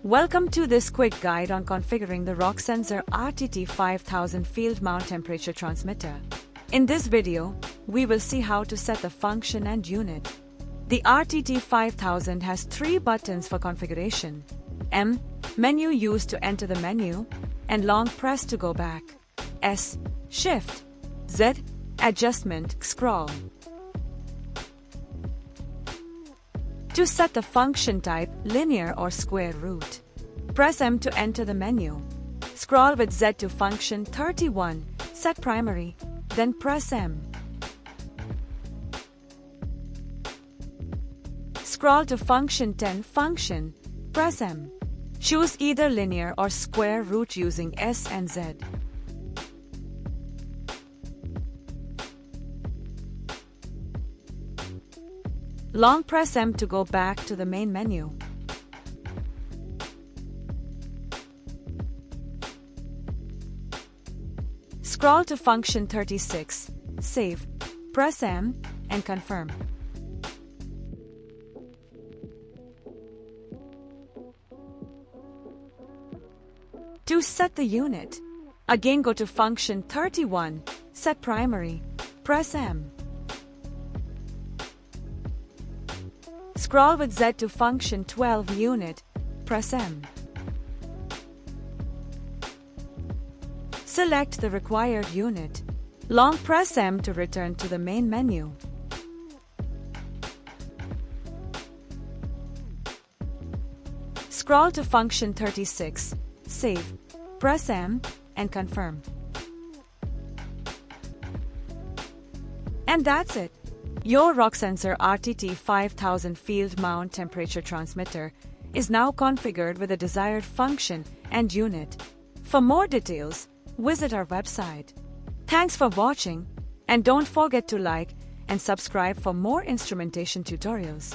Welcome to this quick guide on configuring the Rocksensor RTT5000 field mount temperature transmitter. In this video, we will see how to set the function and unit. The RTT5000 has three buttons for configuration: M, menu used to enter the menu, and long press to go back. S, shift. Z, adjustment, scroll. To set the function type, linear or square root, press M to enter the menu. Scroll with Z to function 31, set primary, then press M. Scroll to function 10, function, press M. Choose either linear or square root using S and Z. Long press M to go back to the main menu. Scroll to function 36, save, press M, and confirm. To set the unit, again go to function 31, set primary, press M. Scroll with Z to function 12 unit, press M. Select the required unit. Long press M to return to the main menu. Scroll to function 36, save, press M, and confirm. And that's it. Your Rocksensor RTT5000 field mount temperature transmitter is now configured with the desired function and unit. For more details, visit our website. Thanks for watching, and don't forget to like and subscribe for more instrumentation tutorials.